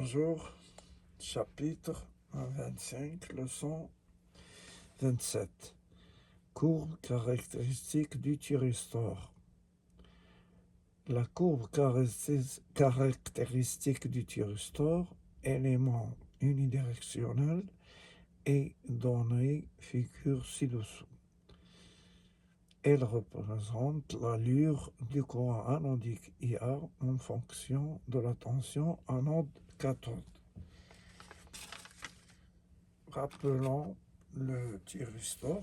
Bonjour, chapitre 25, leçon 27. Courbe caractéristique du thyristor. La courbe caractéristique du thyristor, élément unidirectionnel, est donnée figure ci-dessous. Elle représente l'allure du courant anodique IA en fonction de la tension anode-cathode. Rappelons le thyristor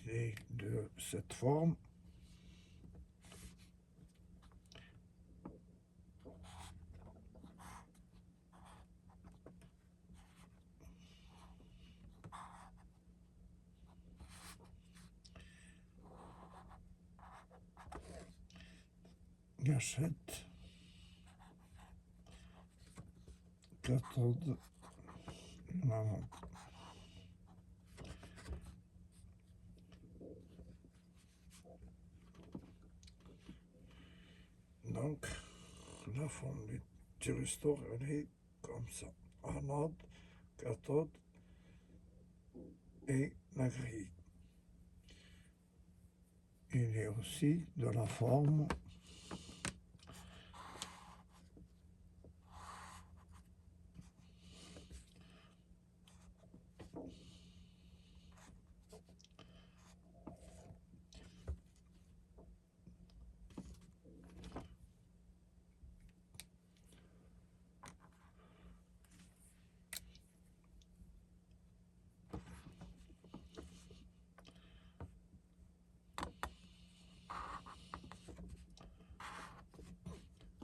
est de cette forme. Gâchette, cathode, anode. Donc, la forme du thyristor, elle est comme ça. Anode, cathode et la grille. Il est aussi de la forme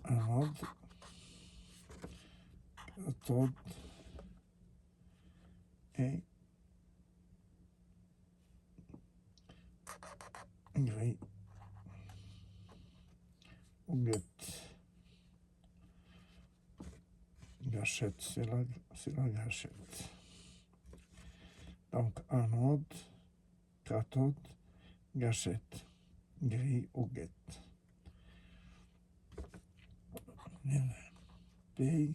anode, cathode et grille ou guette. Gâchette, c'est la gâchette. Donc, anode, cathode, gâchette, grille ou guette. P,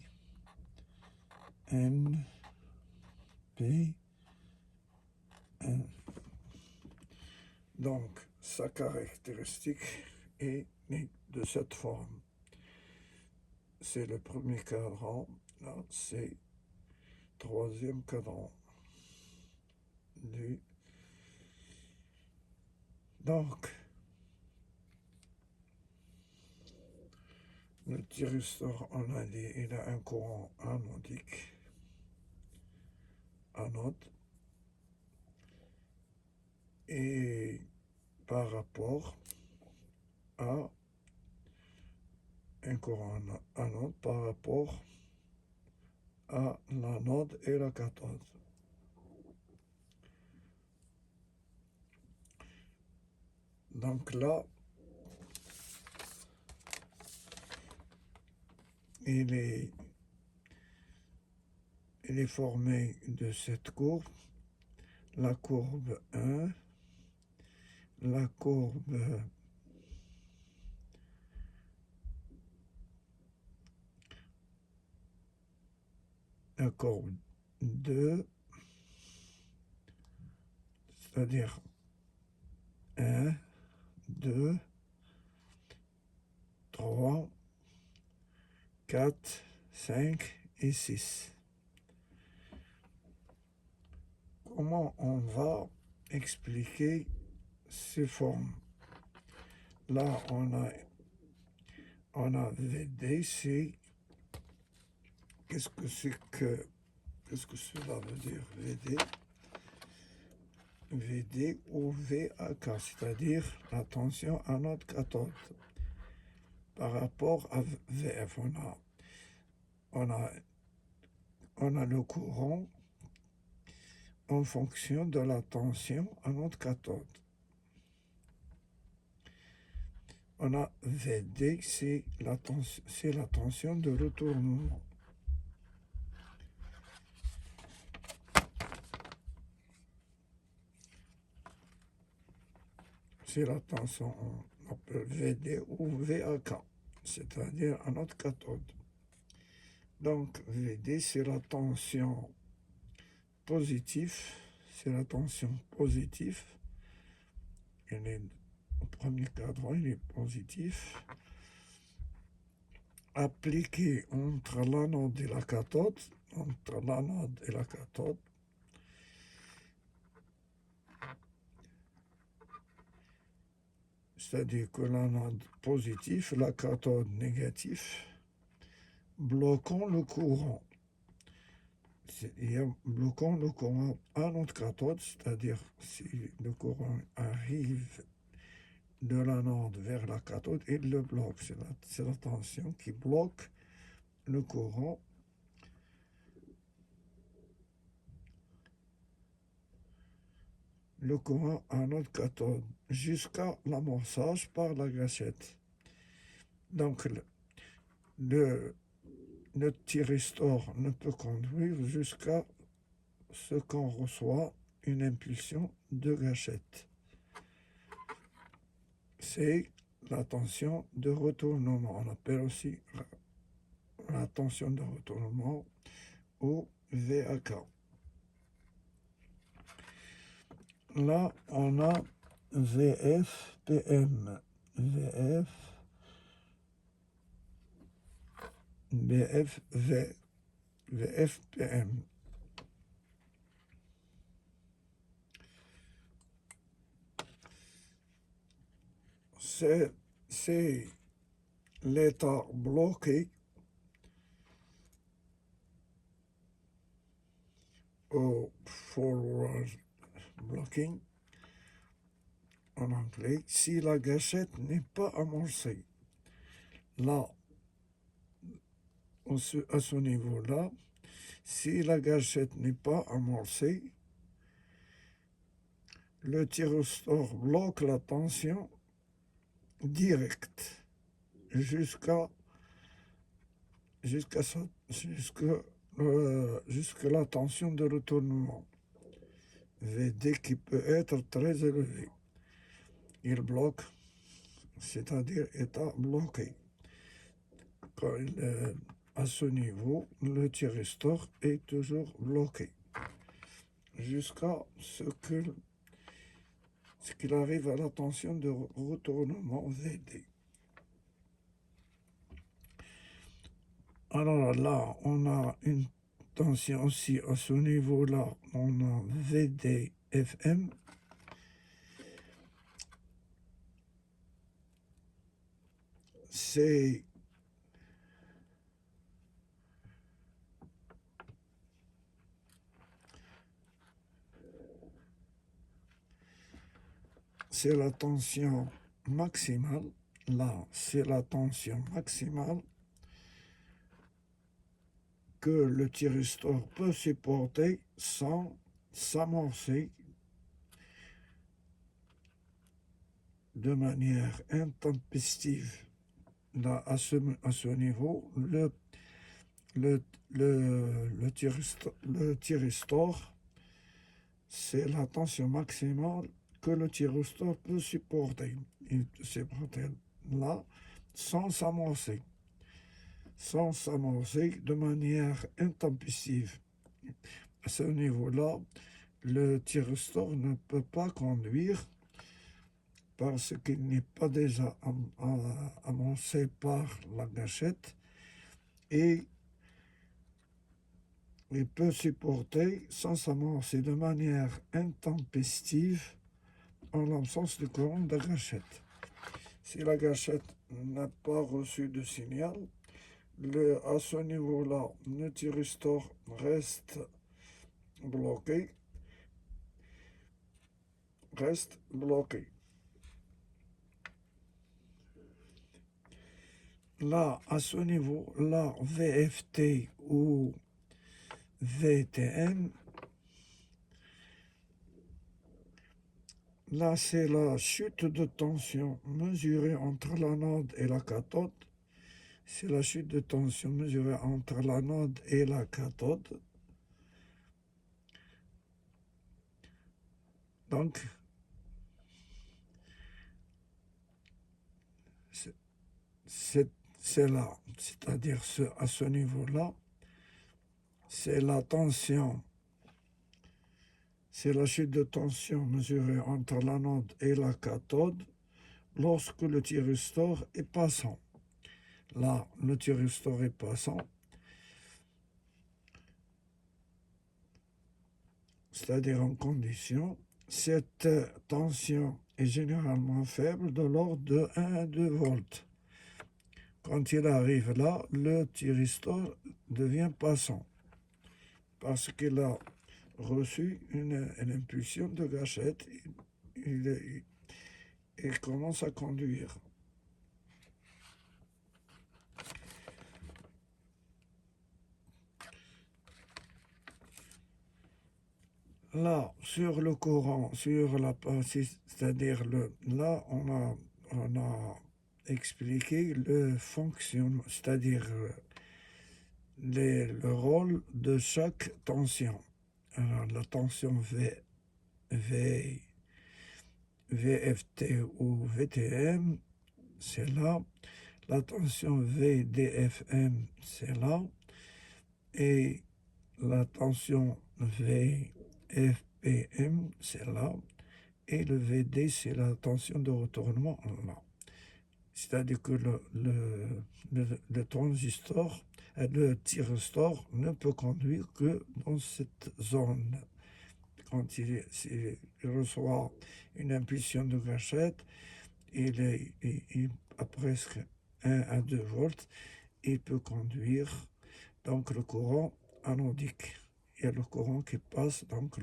N, P, N. Donc, sa caractéristique est de cette forme. C'est le premier cadran, là, c'est troisième cadran. Donc, le thyristor, on a dit, il a un courant anodique, anode, et par rapport à un courant anode par rapport à l'anode et la cathode. Donc là, il est formé de cette courbe, la courbe 1, la courbe la courbe 2, c'est-à-dire 1, 2, 3, 4, 5 et 6. Comment on va expliquer ces formes? Là, on a VD, c'est... Qu'est-ce que cela veut dire, VD? VD ou VAK, c'est-à-dire la tension anode-cathode. Par rapport à VF, on a le courant en fonction de la tension anode-cathode. On a VD, c'est la tension de retournement. C'est la tension, on appelle VD ou VAK, c'est-à-dire anode-cathode. Donc, VD, c'est la tension positive. C'est la tension positive. Il est, au premier cadran, il est positif. Appliqué entre l'anode et la cathode. Entre l'anode et la cathode. C'est-à-dire que l'anode positif, la cathode négatif, bloquant le courant. Bloquant le courant à notre cathode, c'est-à-dire si le courant arrive de l'anode vers la cathode, il le bloque. C'est la tension qui bloque le courant à notre cathode jusqu'à l'amorçage par la gâchette. Donc le thyristor ne peut conduire jusqu'à ce qu'on reçoit une impulsion de gâchette. C'est la tension de retournement. On appelle aussi la tension de retournement ou VAK. Là, on a VFPM. VFPM. C'est l'état bloqué au forward blocking en anglais si la gâchette n'est pas amorcée. Là, à ce niveau-là, si la gâchette n'est pas amorcée, le thyristor bloque la tension directe jusqu'à la tension de retournement, VD, qui peut être très élevée. Il bloque, c'est-à-dire état bloqué. À ce niveau, le thyristor est toujours bloqué jusqu'à ce qu'il arrive à la tension de retournement VD. Alors là, on a une tension aussi à ce niveau-là, on a VDFM. C'est la tension maximale. Là, c'est la tension maximale que le thyristor peut supporter sans s'amorcer de manière intempestive. Là, à ce niveau, le thyristor, c'est la tension maximale que le thyristor peut supporter. Il peut supporter là sans s'amorcer de manière intempestive. À ce niveau-là, le thyristor ne peut pas conduire parce qu'il n'est pas déjà amorcé par la gâchette et il peut supporter sans s'amorcer de manière intempestive en l'absence de courant de gâchette. Si la gâchette n'a pas reçu de signal, à ce niveau-là, le thyristor reste bloqué. Là, à ce niveau-là, VFT ou VTM, là, c'est la chute de tension mesurée entre l'anode et la cathode. C'est la chute de tension mesurée entre l'anode et la cathode. Donc, c'est là, c'est-à-dire à ce niveau-là, c'est la tension, c'est la chute de tension mesurée entre l'anode et la cathode lorsque le thyristor est passant. Là, le thyristor est passant, c'est-à-dire en condition. Cette tension est généralement faible, de l'ordre de 1 à 2 volts. Quand il arrive là, le thyristor devient passant parce qu'il a reçu une impulsion de gâchette. Il commence à conduire. Là, sur le courant, sur la partie, c'est-à-dire là, on a expliqué le fonctionnement, c'est-à-dire le rôle de chaque tension. Alors, la tension VFT ou VTM, c'est là. La tension VDFM, c'est là. Et la tension VFPM, c'est là. Et le VD, c'est la tension de retournement là. C'est-à-dire que le transistor, le thyristor ne peut conduire que dans cette zone. Quand il reçoit une impulsion de gâchette, il a presque 1 à 2 volts, il peut conduire donc le courant anodique. Il y a le courant qui passe, donc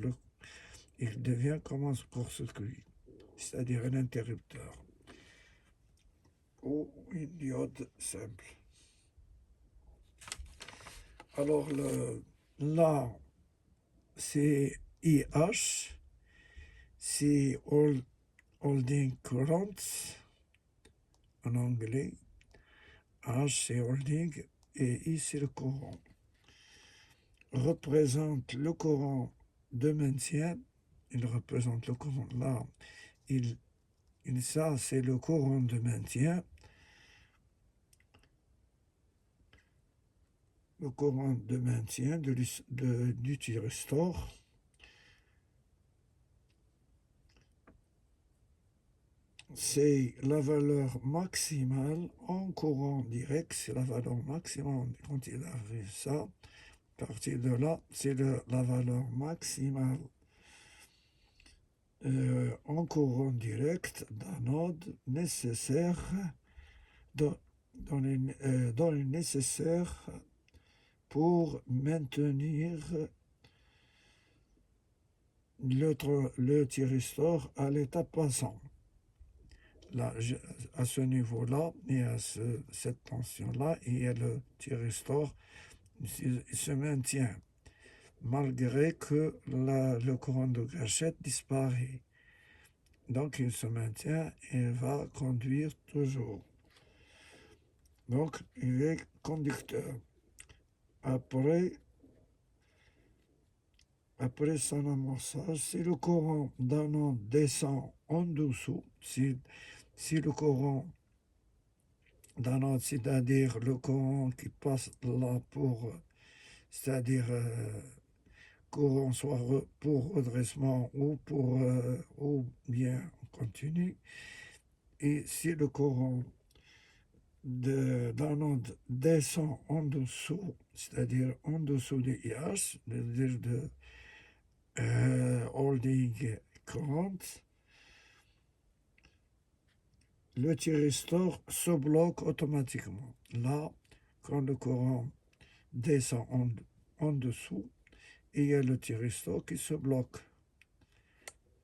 il devient comme un court-circuit, c'est-à-dire un interrupteur ou une diode simple. Alors là, c'est IH, c'est holding current en anglais. H c'est holding et I c'est le courant. Représente le courant de maintien. Il représente le courant là. Ça c'est le courant de maintien. Le courant de maintien du thyristor. C'est la valeur maximale en courant direct, c'est la valeur maximale quand il arrive ça. À partir de là, c'est la valeur maximale en courant direct d'anode nécessaire dans le nécessaire pour maintenir le thyristor à l'état passant. Là, à ce niveau-là et à cette tension-là, il y a le thyristor, il se maintient malgré que le courant de gâchette disparaît. Donc il se maintient et va conduire toujours. Donc il est conducteur. Après son amorçage, si le courant d'anode descend en dessous, si le courant d'anode, c'est-à-dire le courant qui passe là c'est-à-dire courant soit pour redressement ou bien continu, et si le courant d'anode descend en dessous, c'est-à-dire en dessous de IH, c'est-à-dire de holding current, le thyristor se bloque automatiquement. Là, quand le courant descend en dessous, il y a le thyristor qui se bloque.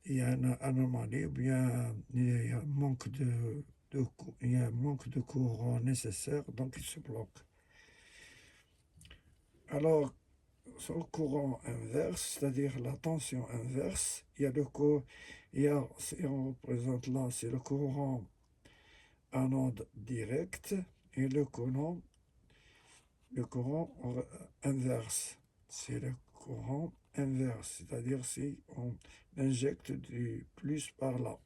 Il y a une anomalie, ou bien il y a un manque de courant nécessaire, donc il se bloque. Alors, sur le courant inverse, c'est-à-dire la tension inverse, si on représente là, c'est le courant anode direct et le courant inverse. C'est le courant inverse, c'est-à-dire si on injecte du plus par là.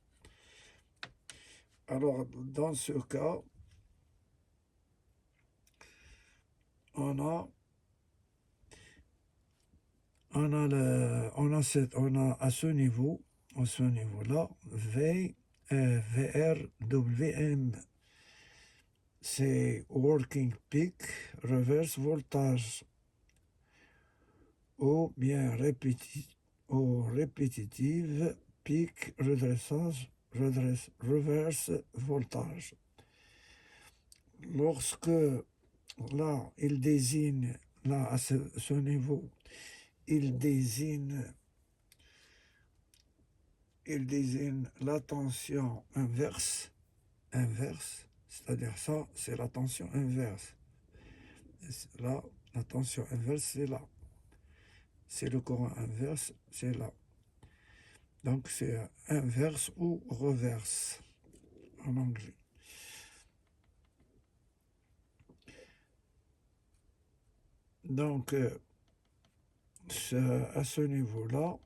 Alors, dans ce cas, on a on a à ce niveau-là, VRWM, c'est Working Peak Reverse Voltage, ou bien répétitive Peak Reverse Voltage. Lorsque là, il désigne, là, à ce niveau, il désigne la tension inverse, c'est-à-dire ça, c'est la tension inverse. Là, la tension inverse, c'est là. C'est le courant inverse, c'est là. Donc, c'est inverse ou reverse en anglais. Donc, à ce niveau-là,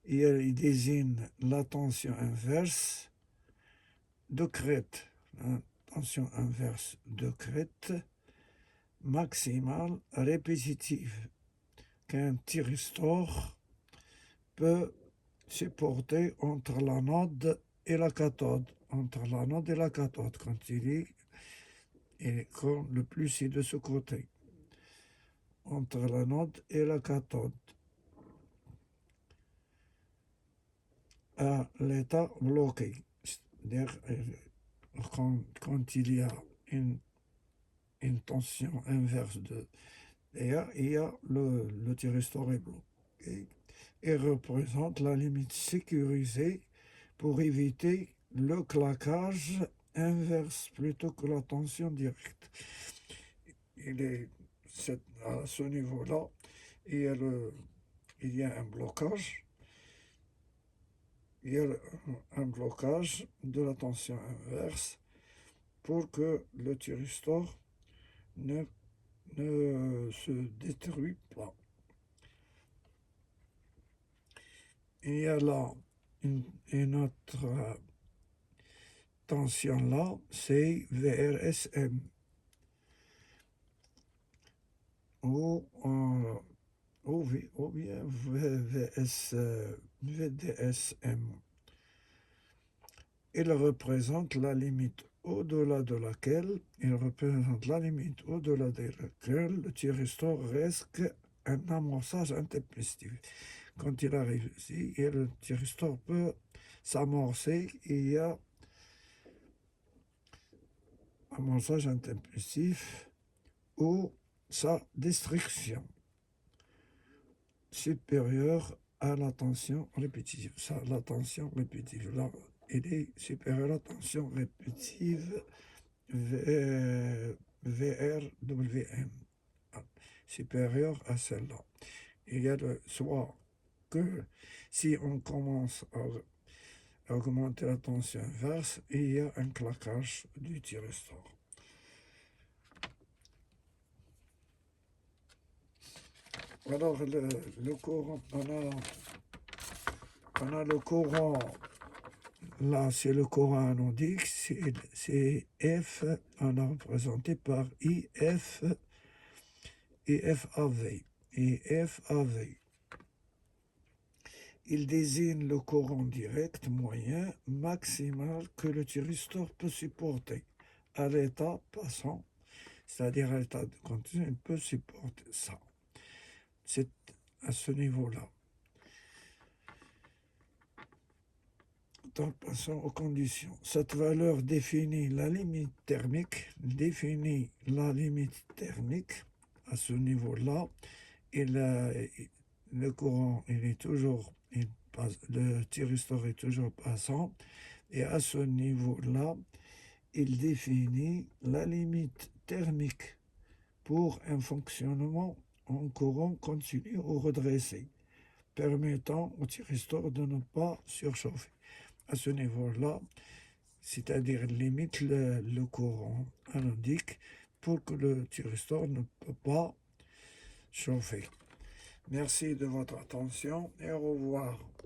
il désigne la tension inverse de crête. La tension inverse de crête maximale répétitive qu'un thyristor peut supporter entre l'anode et la cathode. Entre l'anode et la cathode, quand il est quand le plus est de ce côté. Entre l'anode et la cathode. À l'état bloqué. C'est-à-dire quand il y a une tension inverse de l'air, il y a le thyristor est bloqué et représente la limite sécurisée pour éviter le claquage inverse plutôt que la tension directe. À ce niveau-là, il y a un blocage. Il y a un blocage de la tension inverse pour que le thyristor ne se détruit pas. Il y a là une autre tension là, c'est VRSM, ou bien VDSM. Il représente la limite au-delà de laquelle le thyristor risque un amorçage intempestif. Quand il arrive ici, le thyristor peut s'amorcer et il y a amorçage intempestif ou sa destruction supérieure à la tension répétitive. Ça, la tension répétitive, là, elle est supérieure à la tension répétitive VRWM, supérieure à celle-là. Il y a soit que si on commence à augmenter la tension inverse, il y a un claquage du thyristor. Alors, le courant, on a le courant, là c'est le courant anodique, c'est F, on a représenté par IF et FAV. Il désigne le courant direct moyen maximal que le thyristor peut supporter à l'état passant, c'est-à-dire à l'état de continu, il peut supporter ça. C'est à ce niveau-là. Donc, passons aux conditions. Cette valeur définit la limite thermique. À ce niveau-là. Et le courant, le thyristor est toujours passant. Et à ce niveau-là, il définit la limite thermique pour un fonctionnement en courant continu ou redressé, permettant au thyristor de ne pas surchauffer. À ce niveau-là, c'est-à-dire limite le courant anodique pour que le thyristor ne peut pas chauffer. Merci de votre attention et au revoir.